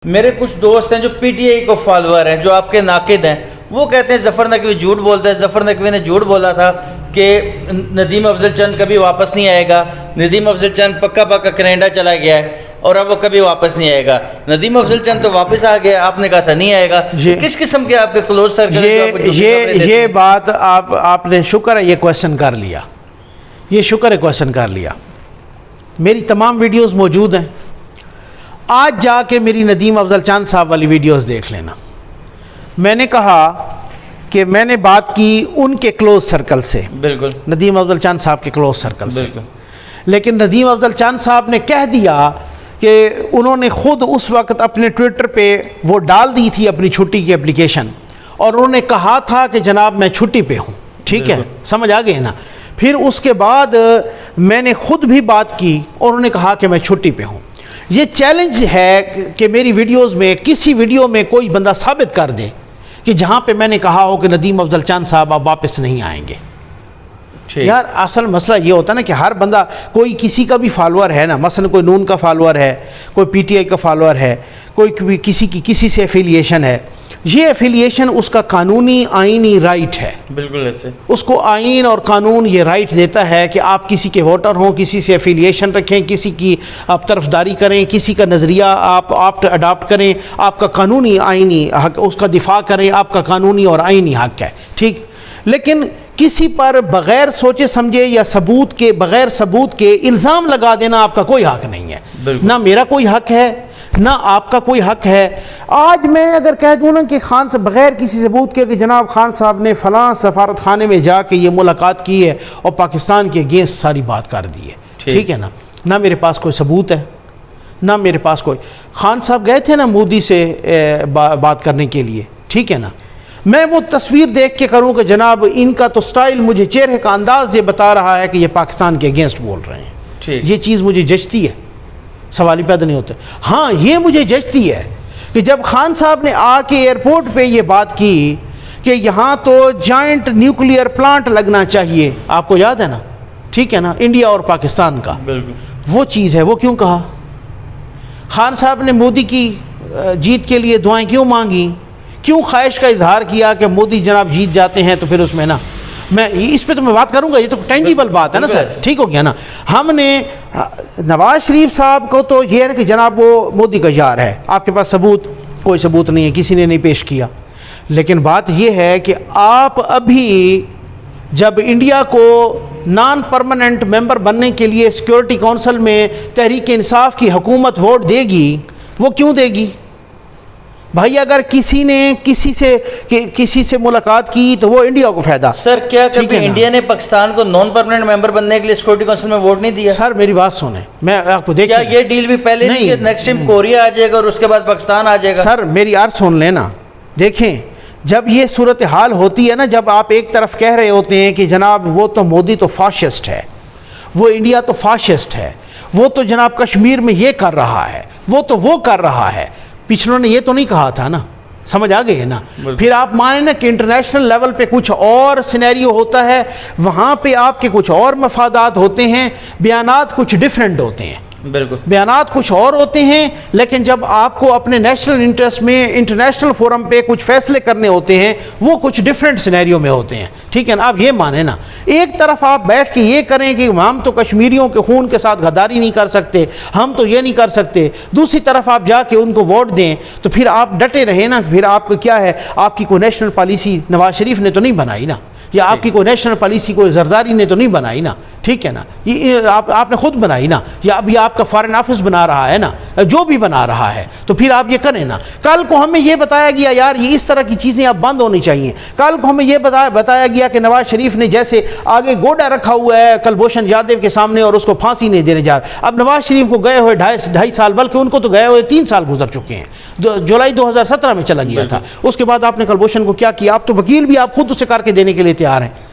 میرے کچھ دوست ہیں جو پی ٹی آئی کو فالوور ہیں، جو آپ کے ناقد ہیں، وہ کہتے ہیں ظفر نقوی جھوٹ بولتا ہے، ظفر نقوی نے جھوٹ بولا تھا کہ ندیم افضل چند کبھی واپس نہیں آئے گا، ندیم افضل چند پکا کینیڈا چلا گیا ہے اور اب وہ کبھی واپس نہیں آئے گا۔ ندیم افضل چند تو واپس آ گیا، آپ نے کہا تھا نہیں آئے گا۔ کس قسم کے آپ کے کلوز سرکل یہ بات آپ نے شکر ہے یہ کویشچن کر لیا، یہ شکر ہے کویشچن کر لیا۔ میری تمام ویڈیوز موجود ہیں، آج جا کے میری ندیم افضل چند صاحب والی ویڈیوز دیکھ لینا۔ میں نے کہا کہ میں نے بات کی ان کے کلوز سرکل سے، بالکل ندیم افضل چند صاحب کے کلوز سرکل سے، بالکل، لیکن ندیم افضل چند صاحب نے کہہ دیا کہ انہوں نے خود اس وقت اپنے ٹویٹر پہ وہ ڈال دی تھی اپنی چھٹی کی اپلیکیشن، اور انہوں نے کہا تھا کہ جناب میں چھٹی پہ ہوں، ٹھیک ہے، سمجھ آ گئے نا۔ پھر اس کے بعد میں نے خود بھی بات کی اور انہوں نے کہا کہ میں چھٹی پہ ہوں۔ یہ چیلنج ہے کہ میری ویڈیوز میں کسی ویڈیو میں کوئی بندہ ثابت کر دے کہ جہاں پہ میں نے کہا ہو کہ ندیم افضل چند صاحب آپ واپس نہیں آئیں گے۔ یار اصل مسئلہ یہ ہوتا ہے نا کہ ہر بندہ کوئی کسی کا بھی فالوور ہے نا، مثلا کوئی نون کا فالوور ہے، کوئی پی ٹی آئی کا فالوور ہے، کوئی کسی سے ایفیلیشن ہے، یہ ایفیلیشن اس کا قانونی آئینی رائٹ ہے، بالکل ایسے اس کو آئین اور قانون یہ رائٹ دیتا ہے کہ آپ کسی کے ووٹر ہوں، کسی سے ایفیلیشن رکھیں، کسی کی آپ طرفداری کریں، کسی کا نظریہ آپ اڈاپٹ کریں، آپ کا قانونی آئینی حق اس کا دفاع کریں، آپ کا قانونی اور آئینی حق ہے، ٹھیک۔ لیکن کسی پر بغیر سوچے سمجھے یا بغیر ثبوت کے الزام لگا دینا آپ کا کوئی حق نہیں ہے، نہ میرا کوئی حق ہے نہ آپ کا کوئی حق ہے۔ آج میں اگر کہہ دوں نا کہ خان صاحب بغیر کسی ثبوت کے کہ جناب خان صاحب نے فلاں سفارت خانے میں جا کے یہ ملاقات کی ہے اور پاکستان کے اگینسٹ ساری بات کر دی ہے، ٹھیک ہے نا، نہ میرے پاس کوئی ثبوت ہے نہ میرے پاس کوئی۔ خان صاحب گئے تھے نا مودی سے بات کرنے کے لیے، ٹھیک ہے نا، میں وہ تصویر دیکھ کے کروں کہ جناب ان کا تو سٹائل، مجھے چہرے کا انداز یہ بتا رہا ہے کہ یہ پاکستان کے اگینسٹ بول رہے ہیں، یہ چیز مجھے جچتی ہے، سوال ہی پیدا نہیں ہوتا۔ ہاں یہ مجھے جچتی ہے کہ جب خان صاحب نے آ کے ایئرپورٹ پہ یہ بات کی کہ یہاں تو جائنٹ نیوکلیئر پلانٹ لگنا چاہیے، آپ کو یاد ہے نا، ٹھیک ہے نا، انڈیا اور پاکستان کا، وہ چیز ہے، وہ کیوں کہا؟ خان صاحب نے مودی کی جیت کے لیے دعائیں کیوں مانگی؟ کیوں خواہش کا اظہار کیا کہ مودی جناب جیت جاتے ہیں تو پھر اس میں نا میں اس پہ تو میں بات کروں گا، یہ تو ٹینجیبل بات ہے نا سر، ٹھیک ہو گیا نا۔ ہم نے نواز شریف صاحب کو تو یہ ہے کہ جناب وہ مودی کا یار ہے، آپ کے پاس ثبوت کوئی ثبوت نہیں ہے، کسی نے نہیں پیش کیا، لیکن بات یہ ہے کہ آپ ابھی جب انڈیا کو نان پرماننٹ ممبر بننے کے لیے سیکورٹی کونسل میں تحریک انصاف کی حکومت ووٹ دے گی، وہ کیوں دے گی بھائی؟ اگر کسی نے کسی سے ملاقات کی تو وہ انڈیا کو فائدہ۔ سر کیا کبھی انڈیا نے پاکستان کو نان پرماننٹ ممبر بننے کے لیے سیکورٹی کونسل میں ووٹ نہیں دیا؟ سر میری بات سنیں، میں آپ کو کیا یہ ڈیل بھی پہلے نہیں کہ نیکسٹ ٹائم کوریا آ جائے گا اور اس کے بعد پاکستان آ جائے گا؟ سر میری عرض سن لینا، دیکھیں جب یہ صورتحال ہوتی ہے نا، جب آپ ایک طرف کہہ رہے ہوتے ہیں کہ جناب وہ تو مودی تو فاشسٹ ہے، وہ انڈیا تو فاشسٹ ہے، وہ تو جناب کشمیر میں یہ کر رہا ہے، وہ کر رہا ہے، پچھلوں نے یہ تو نہیں کہا تھا نا، سمجھ آ گئی ہے نا۔ پھر آپ مانیں نا کہ انٹرنیشنل لیول پہ کچھ اور سینیریو ہوتا ہے، وہاں پہ آپ کے کچھ اور مفادات ہوتے ہیں، بیانات کچھ ڈیفرنٹ ہوتے ہیں، بالکل بیانات کچھ اور ہوتے ہیں، لیکن جب آپ کو اپنے نیشنل انٹرسٹ میں انٹرنیشنل فورم پہ کچھ فیصلے کرنے ہوتے ہیں وہ کچھ ڈیفرنٹ سینیریو میں ہوتے ہیں، ٹھیک ہے نا۔ آپ یہ مانیں نا، ایک طرف آپ بیٹھ کے یہ کریں کہ ہم تو کشمیریوں کے خون کے ساتھ غداری نہیں کر سکتے، ہم تو یہ نہیں کر سکتے، دوسری طرف آپ جا کے ان کو ووٹ دیں، تو پھر آپ ڈٹے رہیں نا، پھر آپ کو کیا ہے، آپ کی کوئی نیشنل پالیسی نواز شریف نے تو نہیں بنائی نا، یا آپ کی کوئی نیشنل پالیسی کوئی زرداری نے تو نہیں بنائی نا، ٹھیک ہے نا، یہ آپ نے خود بنائی نا، یا ابھی آپ کا فارن آفس بنا رہا ہے نا، جو بھی بنا رہا ہے، تو پھر آپ یہ کریں نا۔ کل کو ہمیں یہ بتایا گیا یار یہ اس طرح کی چیزیں اب بند ہونی چاہیے، کل کو ہمیں یہ بتایا گیا کہ نواز شریف نے جیسے آگے گوڈا رکھا ہوا ہے کلبھوشن یادو کے سامنے اور اس کو پھانسی نہیں دینے جا رہا، اب نواز شریف کو گئے ہوئے 2.5 سال، بلکہ ان کو تو گئے ہوئے 3 سال گزر چکے ہیں، جولائی 2017 میں چلا گیا تھا، اس کے بعد آپ نے کلبھوشن کو کیا کیا؟ آپ تو وکیل بھی آپ خود اسے کر کے دینے کے لیے تیار ہیں،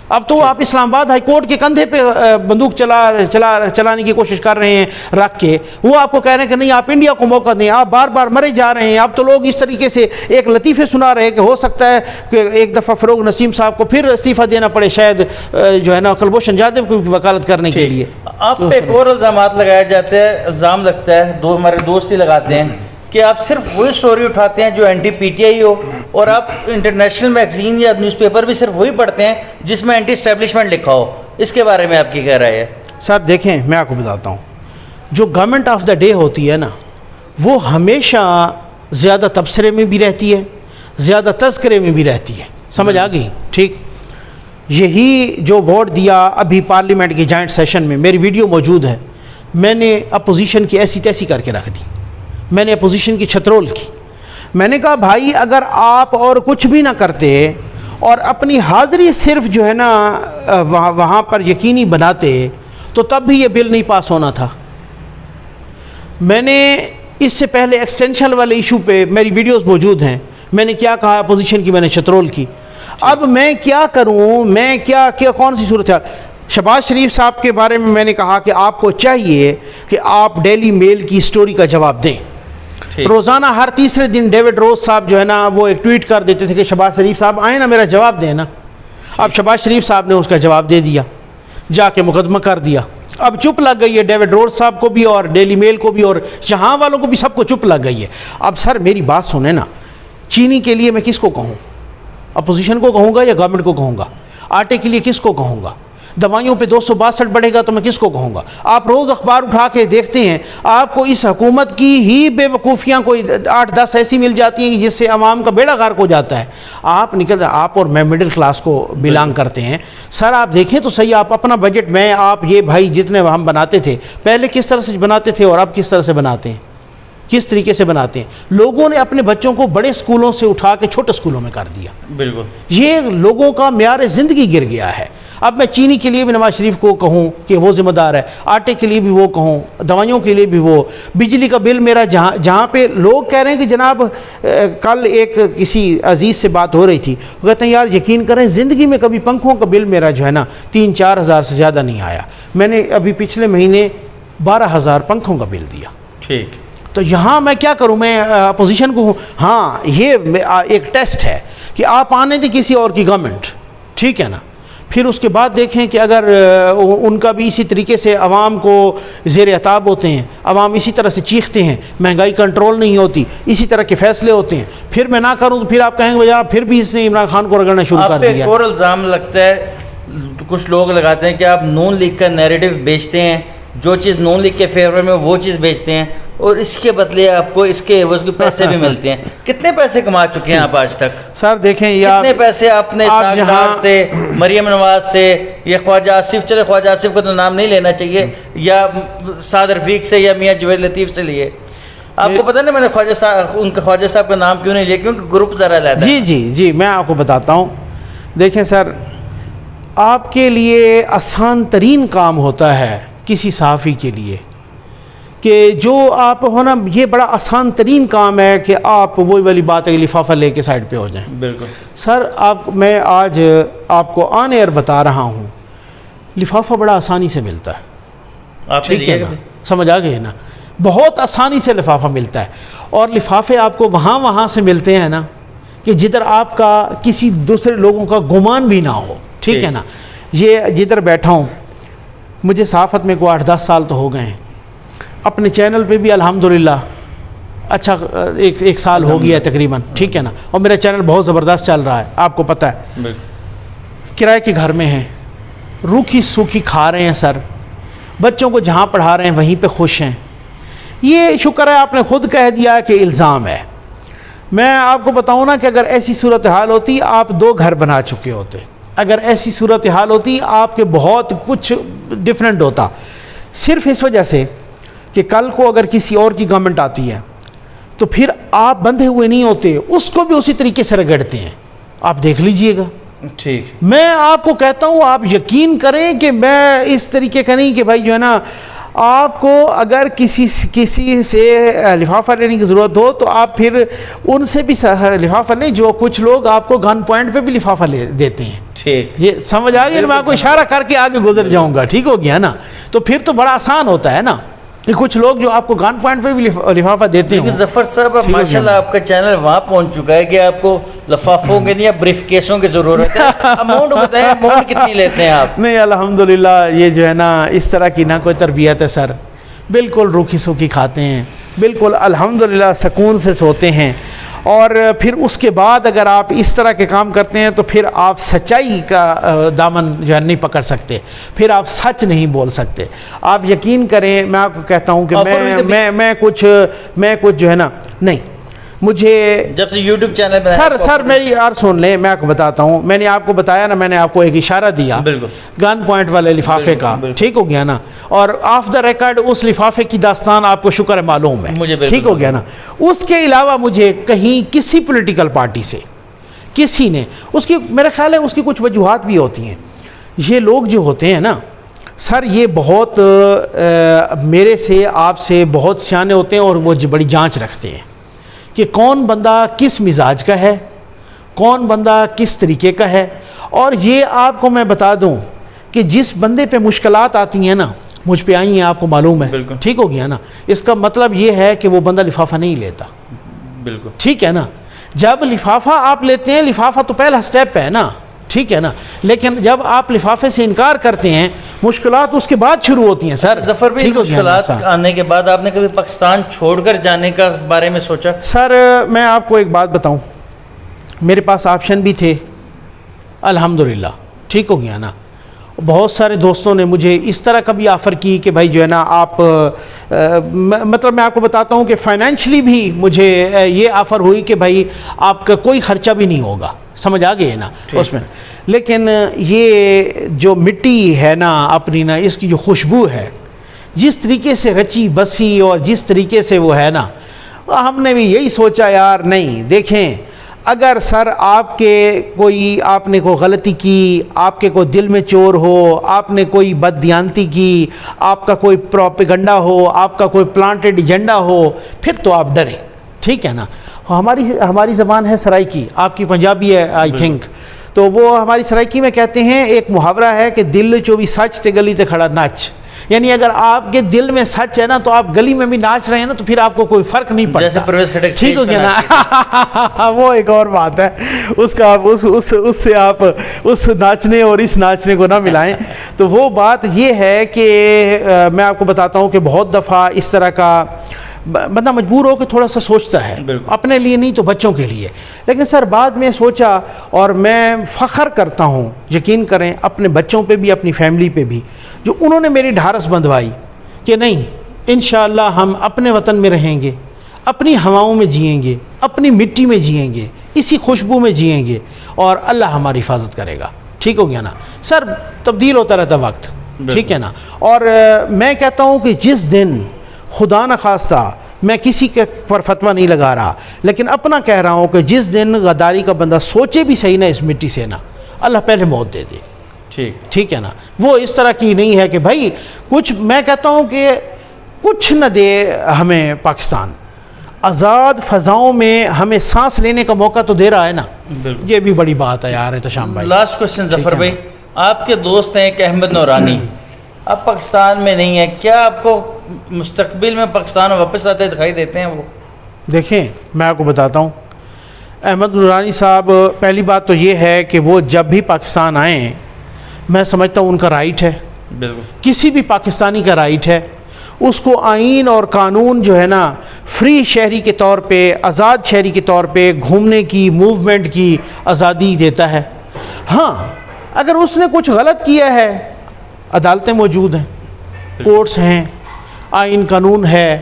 اب تو آپ اسلام آباد ہائی کورٹ کے کندھے پہ بندوق چلانے کی کوشش کر رہے ہیں رکھ کے، وہ آپ کو کہہ رہے ہیں کہ نہیں آپ انڈیا کو موقع دیں، آپ بار بار مرے جا رہے ہیں۔ اب تو لوگ اس طریقے سے ایک لطیفے سنا رہے ہیں کہ ہو سکتا ہے کہ ایک دفعہ فروغ نسیم صاحب کو پھر استعفیٰ دینا پڑے، شاید جو ہے نا کلبھوشن یادو کی وکالت کرنے کے لیے۔ آپ پہ ایک اور الزامات لگائے جاتے ہیں، الزام لگتا ہے، ہمارے دوست ہی لگاتے ہیں کہ آپ صرف وہی سٹوری اٹھاتے ہیں جو اینٹی پی ٹی آئی ہو, اور آپ انٹرنیشنل میگزین یا نیوز پیپر بھی صرف وہی پڑھتے ہیں جس میں اینٹی اسٹیبلشمنٹ لکھا ہو. اس کے بارے میں آپ کی کیا رائے ہے؟ سر دیکھیں, میں آپ کو بتاتا ہوں, جو گورنمنٹ آف دا ڈے ہوتی ہے نا, وہ ہمیشہ زیادہ تبصرے میں بھی رہتی ہے, زیادہ تذکرے میں بھی رہتی ہے. سمجھ آ گئی؟ ٹھیک. یہی جو ووٹ دیا ابھی پارلیمنٹ کے جوائنٹ سیشن میں, میری ویڈیو موجود ہے, میں نے اپوزیشن کی ایسی تیسی کر کے رکھ دی. میں نے اپوزیشن کی چھترول کی. میں نے کہا بھائی اگر آپ اور کچھ بھی نہ کرتے اور اپنی حاضری صرف جو ہے نا وہاں پر یقینی بناتے تو تب بھی یہ بل نہیں پاس ہونا تھا. میں نے اس سے پہلے ایکسٹینشن والے ایشو پہ میری ویڈیوز موجود ہیں, میں نے کیا کہا اپوزیشن کی, میں نے چھترول کی. اب میں کیا کروں, میں کیا کون سی صورت ہے؟ شہباز شریف صاحب کے بارے میں نے کہا کہ آپ کو چاہیے کہ آپ ڈیلی میل کی سٹوری کا جواب دیں. روزانہ ہر تیسرے دن ڈیوڈ روز صاحب جو ہے نا وہ ایک ٹویٹ کر دیتے تھے کہ شہباز شریف صاحب آئیں نا میرا جواب دیں نا. اب شہباز شریف صاحب نے اس کا جواب دے دیا, جا کے مقدمہ کر دیا. اب چپ لگ گئی ہے ڈیوڈ روز صاحب کو بھی اور ڈیلی میل کو بھی اور یہاں والوں کو بھی, سب کو چپ لگ گئی ہے. اب سر میری بات سنیں نا, چینی کے لیے میں کس کو کہوں؟ اپوزیشن کو کہوں گا یا گورنمنٹ کو کہوں گا؟ آٹے کے لیے کس کو کہوں گا؟ دوائیوں پہ 262 بڑھے گا تو میں کس کو کہوں گا؟ آپ روز اخبار اٹھا کے دیکھتے ہیں, آپ کو اس حکومت کی ہی بے وقوفیاں کوئی 8-10 ایسی مل جاتی ہیں جس سے عوام کا بیڑا غرق ہو جاتا ہے. آپ اور میں مڈل کلاس کو بلانگ کرتے ہیں. سر آپ دیکھیں تو صحیح, آپ اپنا بجٹ, میں آپ یہ بھائی جتنے ہم بناتے تھے پہلے کس طرح سے بناتے تھے اور اب کس طرح سے بناتے ہیں, کس طریقے سے بناتے ہیں. لوگوں نے اپنے بچوں کو بڑے اسکولوں سے اٹھا کے چھوٹے اسکولوں میں کر دیا. بالکل, یہ لوگوں کا معیار زندگی گر گیا ہے. اب میں چینی کے لیے بھی نواز شریف کو کہوں کہ وہ ذمہ دار ہے, آٹے کے لیے بھی وہ کہوں, دوائیوں کے لیے بھی وہ, بجلی کا بل میرا جہاں پہ لوگ کہہ رہے ہیں کہ جناب کل ایک کسی عزیز سے بات ہو رہی تھی, وہ کہتے ہیں یار یقین کریں زندگی میں کبھی پنکھوں کا بل میرا جو ہے نا 3-4 ہزار سے زیادہ نہیں آیا. میں نے ابھی پچھلے مہینے 12,000 پنکھوں کا بل دیا. ٹھیک. تو یہاں میں کیا کروں, میں اپوزیشن کو ہاں یہ ایک ٹیسٹ ہے کہ آپ آنے دیں کسی اور کی گورنمنٹ, ٹھیک ہے نا, پھر اس کے بعد دیکھیں کہ اگر ان کا بھی اسی طریقے سے عوام کو زیر عتاب ہوتے ہیں, عوام اسی طرح سے چیختے ہیں, مہنگائی کنٹرول نہیں ہوتی, اسی طرح کے فیصلے ہوتے ہیں, پھر میں نہ کروں تو پھر آپ کہیں گے یار پھر بھی اس نے عمران خان کو رگڑنا شروع کر دیا. آپ پہ ایک اور الزام لگتا ہے, کچھ لوگ لگاتے ہیں کہ آپ نون لیگ کا نیریٹو بیچتے ہیں, جو چیز نون لیگ کے فیور میں وہ چیز بیچتے ہیں, اور اس کے بدلے آپ کو اس کے عوض کے پیسے بھی ملتے ہیں. کتنے پیسے کما چکے ہیں آپ آج تک؟ سر دیکھیں کتنے پیسے آپ نے اسحاق ڈار سے, مریم نواز سے, یا خواجہ آصف, چلے خواجہ آصف کا تو نام نہیں لینا چاہیے, یا سعد رفیق سے یا میاں جوید لطیف سے لیے؟ آپ کو پتہ نہیں میں نے خواجہ صاحب کا نام کیوں نہیں لیا, کیونکہ گروپ ذرا لیتا ہے. جی میں آپ کو بتاتا ہوں. دیکھیں سر, آپ کے لیے آسان ترین کام ہوتا ہے کسی صحافی کے لیے کہ جو آپ ہونا, یہ بڑا آسان ترین کام ہے کہ آپ وہی والی بات ہے کہ لفافہ لے کے سائڈ پہ ہو جائیں. بالکل سر, میں آج آپ کو آن ایئر بتا رہا ہوں, لفافہ بڑا آسانی سے ملتا ہے. ٹھیک ہے نا, سمجھ آ گئے نا, بہت آسانی سے لفافہ ملتا ہے. اور لفافے آپ کو وہاں سے ملتے ہیں نا کہ جدھر آپ کا کسی دوسرے لوگوں کا گمان بھی نہ ہو. ٹھیک ہے نا. یہ جدھر بیٹھا ہوں, مجھے صحافت میں کو 8-10 سال تو ہو گئے ہیں, اپنے چینل پہ بھی الحمدللہ اچھا ایک سال ہو گیا ہے تقریباً. ٹھیک ہے نا, اور میرا چینل بہت زبردست چل رہا ہے, آپ کو پتہ ہے. کرائے کے گھر میں ہیں, روکھی سوکھی کھا رہے ہیں سر, بچوں کو جہاں پڑھا رہے ہیں وہیں پہ خوش ہیں. یہ شکر ہے آپ نے خود کہہ دیا کہ الزام ہے. میں آپ کو بتاؤں نا کہ اگر ایسی صورتحال ہوتی آپ 2 گھر بنا چکے ہوتے, اگر ایسی صورتحال ہوتی آپ کے بہت کچھ ڈیفرنٹ ہوتا. صرف اس وجہ سے کہ کل کو اگر کسی اور کی گورنمنٹ آتی ہے تو پھر آپ بندھے ہوئے نہیں ہوتے, اس کو بھی اسی طریقے سے رگڑتے ہیں. آپ دیکھ لیجئے گا. ٹھیک, میں آپ کو کہتا ہوں, آپ یقین کریں کہ میں اس طریقے کا نہیں کہ بھائی جو ہے نا آپ کو اگر کسی سے لفافہ لینے کی ضرورت ہو تو آپ پھر ان سے بھی لفافہ لیں. جو کچھ لوگ آپ کو گن پوائنٹ پہ بھی لفافہ دیتے ہیں. ٹھیک, یہ سمجھ آ گیا, میں آپ کو اشارہ کر کے آگے گزر جاؤں گا. ٹھیک ہو گیا نا, تو پھر تو بڑا آسان ہوتا ہے نا کہ کچھ لوگ جو آپ کو گن پوائنٹ پہ بھی لفافہ دیتے ہیں. ظفر صاحب, اب ماشاءاللہ آپ کا چینل وہاں پہنچ چکا ہے کہ آپ کو لفافوں کے یا بریف کیسوں کی ضرورت ہے. اماؤنٹ بتائیں, اماؤنٹ کتنی لیتے ہیں آپ؟ نہیں الحمدللہ, یہ جو ہے نا اس طرح کی نہ کوئی تربیت ہے سر, بالکل روکھی سوکھی کھاتے ہیں, بالکل الحمدللہ سکون سے سوتے ہیں. اور پھر اس کے بعد اگر آپ اس طرح کے کام کرتے ہیں تو پھر آپ سچائی کا دامن جو ہے نہیں پکڑ سکتے, پھر آپ سچ نہیں بول سکتے. آپ یقین کریں, میں آپ کو کہتا ہوں کہ میں کچھ جو ہے نا, نہیں مجھے جب سے یوٹیوب چینل پہ سر میری اور سن لیں, میں آپ کو بتاتا ہوں. میں نے آپ کو بتایا نا, میں نے آپ کو ایک اشارہ دیا گن پوائنٹ والے لفافے کا, ٹھیک ہو گیا نا, اور آف دا ریکارڈ اس لفافے کی داستان آپ کو شکر ہے معلوم ہے, ٹھیک ہو گیا نا. اس کے علاوہ مجھے کہیں کسی پولیٹیکل پارٹی سے کسی نے, اس کی میرا خیال ہے اس کی کچھ وجوہات بھی ہوتی ہیں. یہ لوگ جو ہوتے ہیں نا سر, یہ بہت میرے سے آپ سے بہت سیانے ہوتے ہیں, اور وہ بڑی جانچ رکھتے ہیں کہ کون بندہ کس مزاج کا ہے, کون بندہ کس طریقے کا ہے. اور یہ آپ کو میں بتا دوں کہ جس بندے پہ مشکلات آتی ہیں نا, مجھ پہ آئی ہیں, آپ کو معلوم ہے, ٹھیک ہو گیا نا. اس کا مطلب یہ ہے کہ وہ بندہ لفافہ نہیں لیتا, بالکل ٹھیک ہے نا. جب لفافہ آپ لیتے ہیں, لفافہ تو پہلا سٹیپ ہے نا, ٹھیک ہے نا. لیکن جب آپ لفافے سے انکار کرتے ہیں, مشکلات اس کے بعد شروع ہوتی ہیں. سر ظفر بھائی, مشکلات آنے کے بعد آپ نے کبھی پاکستان چھوڑ کر جانے کا بارے میں سوچا؟ سر میں آپ کو ایک بات بتاؤں, میرے پاس آپشن بھی تھے الحمدللہ, ٹھیک ہو گیا نا. بہت سارے دوستوں نے مجھے اس طرح کا بھی آفر کی کہ بھائی جو ہے نا آپ مطلب میں آپ کو بتاتا ہوں کہ فائنینشلی بھی مجھے یہ آفر ہوئی کہ بھائی آپ کا کوئی خرچہ بھی نہیں ہوگا, سمجھ آ گئے نا اس میں. لیکن یہ جو مٹی ہے نا اپنی نا, اس کی جو خوشبو ہے, جس طریقے سے رچی بسی اور جس طریقے سے وہ ہے نا, ہم نے بھی یہی سوچا یار نہیں. دیکھیں اگر سر آپ کے آپ نے کوئی غلطی کی, آپ کے کوئی دل میں چور ہو, آپ نے کوئی بددیانتی کی, آپ کا کوئی پروپیگنڈا ہو, آپ کا کوئی پلانٹڈ ایجنڈا ہو, پھر تو آپ ڈریں, ٹھیک ہے نا. ہماری زبان ہے سرائکی, آپ کی پنجابی ہے آئی تھنک, تو وہ ہماری سرائکی میں کہتے ہیں, ایک محاورہ ہے کہ دل چو بھی سچ تے گلی تے کھڑا ناچ. یعنی اگر آپ کے دل میں سچ ہے نا تو آپ گلی میں بھی ناچ رہے ہیں نا, تو پھر آپ کو کوئی فرق نہیں پڑتا. جیسے پرویز خٹک ٹھیک ہو گیا نا, وہ ایک اور بات ہے, اس کا اس سے آپ اس ناچنے اور اس ناچنے کو نہ ملائیں. تو وہ بات یہ ہے کہ میں آپ کو بتاتا ہوں کہ بہت دفعہ اس طرح کا بندہ مجبور ہو کہ تھوڑا سا سوچتا ہے, اپنے لیے نہیں تو بچوں کے لیے. لیکن سر بعد میں سوچا, اور میں فخر کرتا ہوں, یقین کریں اپنے بچوں پہ بھی, اپنی فیملی پہ بھی, جو انہوں نے میری ڈھارس بندھوائی کہ نہیں انشاءاللہ ہم اپنے وطن میں رہیں گے, اپنی ہواؤں میں جئیں گے, اپنی مٹی میں جئیں گے, اسی خوشبو میں جئیں گے, اور اللہ ہماری حفاظت کرے گا. ٹھیک ہو گیا نا سر, تبدیل ہوتا رہتا وقت, ٹھیک ہے نا. اور میں کہتا ہوں کہ جس دن خدا نخواستہ, میں کسی کے پر فتویٰ نہیں لگا رہا, لیکن اپنا کہہ رہا ہوں کہ جس دن غداری کا بندہ سوچے بھی صحیح نا اس مٹی سے نا, اللہ پہلے موت دے دے, ٹھیک ہے نا. وہ اس طرح کی نہیں ہے کہ بھائی کچھ, میں کہتا ہوں کہ کچھ نہ دے ہمیں پاکستان, آزاد فضاؤں میں ہمیں سانس لینے کا موقع تو دے رہا ہے نا, یہ بھی بڑی بات ہے یار. احتشام بھائی, لاسٹ کوسچن ظفر بھائی, آپ کے دوست ہیں ایک احمد نورانی, اب پاکستان میں نہیں ہے, کیا آپ کو مستقبل میں پاکستان واپس آتے دکھائی دیتے ہیں وہ؟ دیکھیں میں آپ کو بتاتا ہوں, احمد نورانی صاحب, پہلی بات تو یہ ہے کہ وہ جب بھی پاکستان آئیں, میں سمجھتا ہوں ان کا رائٹ ہے, کسی بھی پاکستانی کا رائٹ ہے. اس کو آئین اور قانون جو ہے نا فری شہری کے طور پہ, آزاد شہری کے طور پہ گھومنے کی, موومنٹ کی آزادی دیتا ہے. ہاں اگر اس نے کچھ غلط کیا ہے, عدالتیں موجود ہیں, کورٹس ہیں, آئین قانون ہے,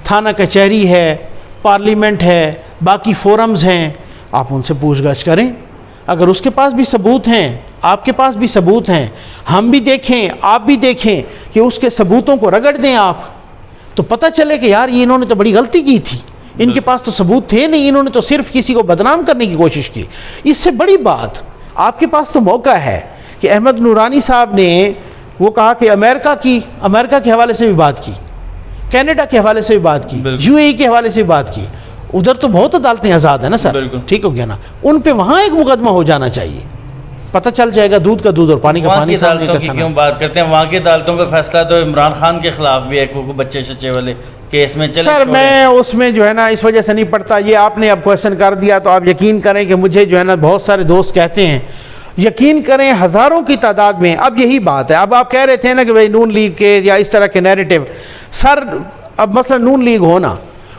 تھانہ کچہری ہے, پارلیمنٹ ہے, باقی فورمز ہیں, آپ ان سے پوچھ گچھ کریں. اگر اس کے پاس بھی ثبوت ہیں, آپ کے پاس بھی ثبوت ہیں, ہم بھی دیکھیں, آپ بھی دیکھیں کہ اس کے ثبوتوں کو رگڑ دیں آپ, تو پتہ چلے کہ یار یہ انہوں نے تو بڑی غلطی کی تھی, ان کے پاس تو ثبوت تھے نہیں, انہوں نے تو صرف کسی کو بدنام کرنے کی کوشش کی. اس سے بڑی بات آپ کے پاس تو موقع ہے کہ احمد نورانی صاحب نے وہ کہا کہ امریکہ کے حوالے سے بھی بات کی, کینیڈا کے حوالے سے بھی بات کی, یو اے ای کے حوالے سے بھی بات کی. ادھر تو بہت عدالتیں آزاد ہیں نا سر, ٹھیک ہو گیا نا, ان پہ وہاں ایک مقدمہ ہو جانا چاہیے, پتہ چل جائے گا دودھ کا دودھ اور پانی کا پانی. عدالتوں کی کیوں بات کرتے ہیں؟ وہاں کی عدالتوں کا فیصلہ تو عمران خان کے خلاف بھی ہے, کوئی بچے شچے والے کیس میں. چلے سر میں اس میں جو ہے نا اس وجہ سے نہیں پڑھتا, یہ آپ نے اب کویشچن کر دیا تو آپ یقین کریں کہ مجھے جو ہے نا بہت سارے دوست کہتے ہیں, یقین کریں ہزاروں کی تعداد میں. اب یہی بات ہے, اب آپ کہہ رہے تھے نا کہ بھائی نون لیگ کے یا اس طرح کے نیریٹو, سر اب مثلا نون لیگ ہونا,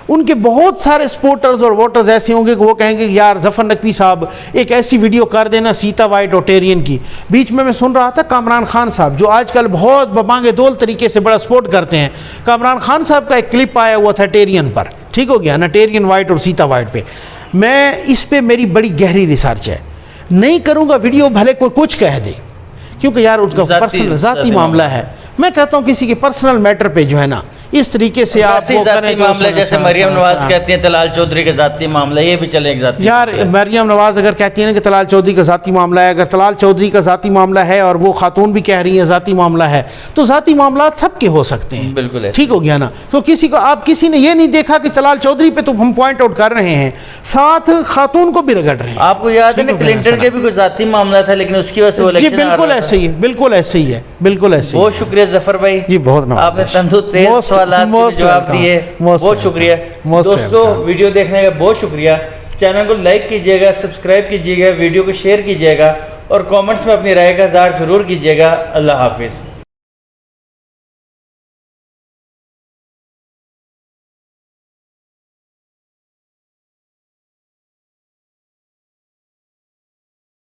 ان کے بہت سارے سپورٹرز اور ووٹرز ایسے ہوں گے کہ وہ کہیں گے کہ یار ظفر نقوی صاحب ایک ایسی ویڈیو کر دینا سیتا وائٹ اور ٹیرین کی. بیچ میں سن رہا تھا کامران خان صاحب جو آج کل بہت ببانگ دول طریقے سے بڑا سپورٹ کرتے ہیں, کامران خان صاحب کا ایک کلپ آیا ہوا تھا ٹیرین پر, ٹھیک ہو گیا نا, ٹیرین وائٹ اور سیتا وائٹ پہ. میں اس پہ میری بڑی گہری ریسرچ ہے, نہیں کروں گا ویڈیو بھلے کوئی کچھ کہہ دے, کیونکہ یار ان کا پرسنل ذاتی معاملہ ہے. میں کہتا ہوں کسی کے پرسنل میٹر پہ جو ہے نا اس طریقے سے آپ وہ کریں معاملہ, جیسے مریم نواز کہتی ہیں طلال چودھری کا ذاتی معاملہ, یہ بھی چلے ایک ذاتی. یار مریم نواز اگر کہتی ہیں نا کہ طلال چودھری کا ذاتی معاملہ ہے, اگر طلال چودھری کا ذاتی معاملہ ہے اور وہ خاتون بھی کہہ رہی ہیں ذاتی معاملہ ہے, تو ذاتی معاملات سب کے ہو سکتے ہیں. بالکل ٹھیک ہو گیا نا. تو کسی کو آپ کسی نے یہ نہیں دیکھا کہ طلال چودھری پہ تو ہم پوائنٹ آؤٹ کر رہے ہیں, ساتھ خاتون کو بھی رگڑ رہے ہیں. آپ کو یاد ہے نا کلنٹن کے بھی کوئی ذاتی معاملہ تھا, لیکن اس کی وجہ سے وہ جی الیکشن بالکل ایسے ہی ہے, بالکل ایسے ہی ہے, بالکل ایسے. بہت شکریہ ظفر بھائی, جی بہت آپ نے تندو تیز سوالات کے جواب دیے, بہت شکریہ. دوستو ویڈیو دیکھنے کا بہت شکریہ. چینل کو لائک کیجئے گا, سبسکرائب کیجئے گا, ویڈیو کو شیئر کیجئے گا اور کامنٹس میں اپنی رائے کا اظہار ضرور کیجئے گا. اللہ حافظ.